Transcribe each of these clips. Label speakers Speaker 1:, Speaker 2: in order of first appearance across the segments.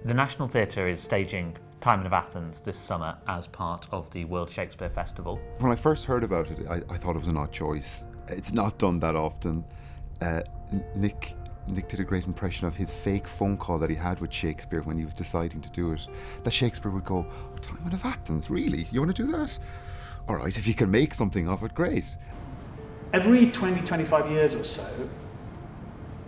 Speaker 1: The National Theatre is staging Timon of Athens this summer as part of the World Shakespeare Festival.
Speaker 2: When I first heard about it, I thought it was an odd choice. It's not done that often. Nick did a great impression of his fake phone call that he had with Shakespeare when he was deciding to do it. That Shakespeare would go, "Oh, Timon of Athens, really? You want to do that? All right, if you can make something of it, great."
Speaker 3: Every 20, 25 years or so,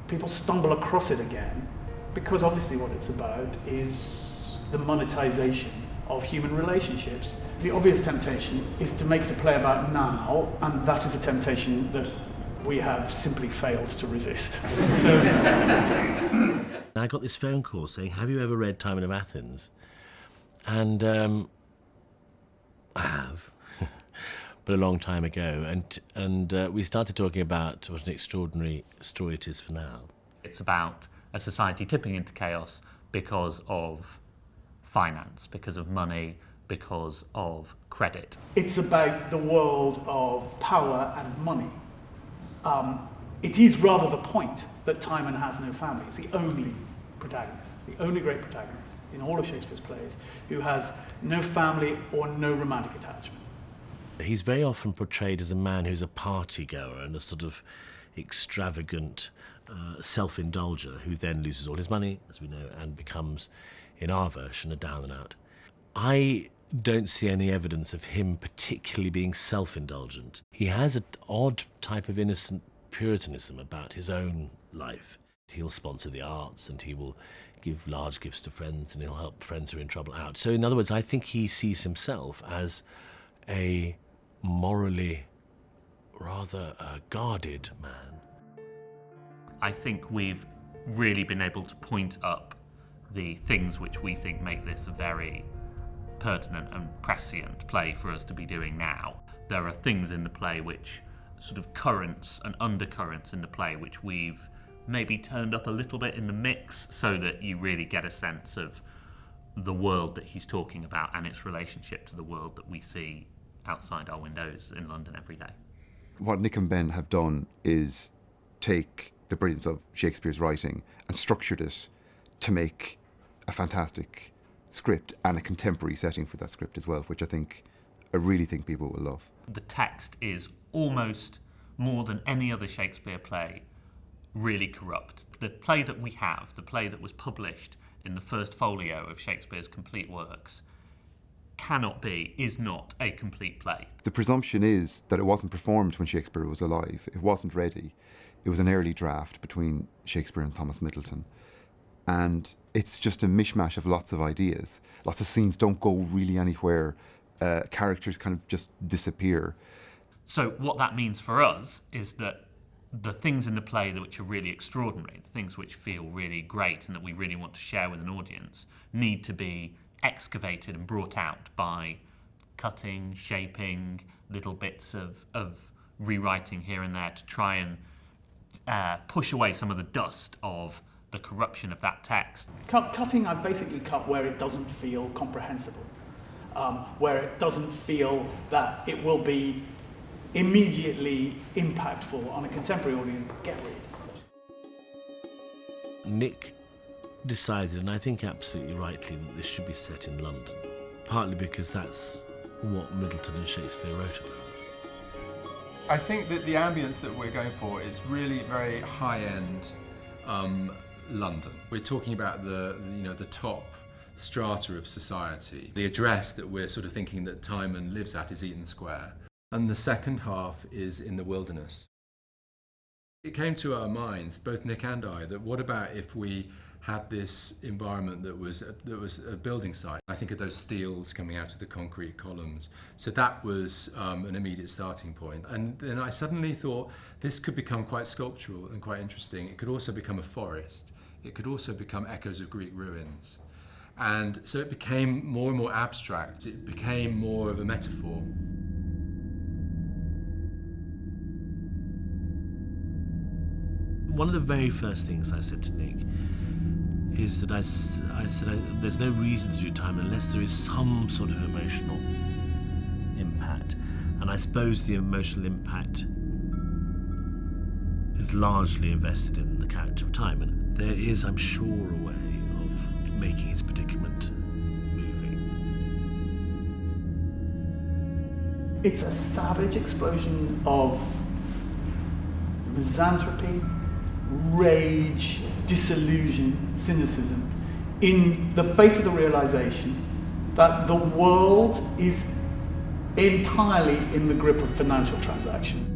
Speaker 3: people stumble across it again, because obviously what it's about is the monetization of human relationships. The obvious temptation is to make the play about now, and that is a temptation that we have simply failed to resist. So
Speaker 4: I got this phone call saying, "Have you ever read Timon of Athens?" And I have, but a long time ago. And we started talking about what an extraordinary story it is for now.
Speaker 1: It's about a society tipping into chaos because of finance, because of money, because of credit.
Speaker 3: it's about the world of power and money. It is rather the point that Timon has no family. It's the only protagonist, the only great protagonist in all of Shakespeare's plays who has no family or no romantic attachment.
Speaker 4: He's very often portrayed as a man who's a party goer and a sort of extravagant self-indulger who then loses all his money, as we know, and becomes, in our version, a down and out. I don't see any evidence of him particularly being self-indulgent. He has an odd type of innocent puritanism about his own life. He'll sponsor the arts and he will give large gifts to friends and he'll help friends who are in trouble out. So in other words, I think he sees himself as a morally rather guarded man.
Speaker 1: I think we've really been able to point up the things which we think make this a very pertinent and prescient play for us to be doing now. There are things in the play which sort of currents and undercurrents in the play which we've maybe turned up a little bit in the mix so that you really get a sense of the world that he's talking about and its relationship to the world that we see outside our windows in London every day.
Speaker 2: What Nick and Ben have done is take the brilliance of Shakespeare's writing and structured it to make a fantastic script and a contemporary setting for that script as well, which I really think people will love.
Speaker 1: The text is almost more than any other Shakespeare play really corrupt. The play that we have, the play that was published in the first folio of Shakespeare's complete works, is not a complete play.
Speaker 2: The presumption is that it wasn't performed when Shakespeare was alive. It wasn't ready. It was an early draft between Shakespeare and Thomas Middleton. And it's just a mishmash of lots of ideas. Lots of scenes don't go really anywhere. Characters kind of just disappear.
Speaker 1: So what that means for us is that the things in the play which are really extraordinary, the things which feel really great and that we really want to share with an audience, need to be excavated and brought out by cutting, shaping, little bits of rewriting here and there to try and push away some of the dust of the corruption of that text.
Speaker 3: Cutting, I basically cut where it doesn't feel comprehensible, where it doesn't feel that it will be immediately impactful on a contemporary audience. Get rid.
Speaker 4: Nick decided, and I think absolutely rightly, that this should be set in London, partly because that's what Middleton and Shakespeare wrote about.
Speaker 5: I think that the ambience that we're going for is really very high-end London. We're talking about the top strata of society. The address that we're sort of thinking that Timon lives at is Eaton Square, and the second half is in the wilderness. It came to our minds, both Nick and I, that what about if we had this environment that was a building site. I think of those steels coming out of the concrete columns. So that was an immediate starting point. And then I suddenly thought this could become quite sculptural and quite interesting. It could also become a forest. It could also become echoes of Greek ruins. And so it became more and more abstract. It became more of a metaphor.
Speaker 4: One of the very first things I said to Nick is that I said there's no reason to do time unless there is some sort of emotional impact. And I suppose the emotional impact is largely invested in the character of Timon. There is, I'm sure, a way of making his predicament moving.
Speaker 3: It's a savage explosion of misanthropy, rage, disillusion, cynicism, in the face of the realization that the world is entirely in the grip of financial transaction.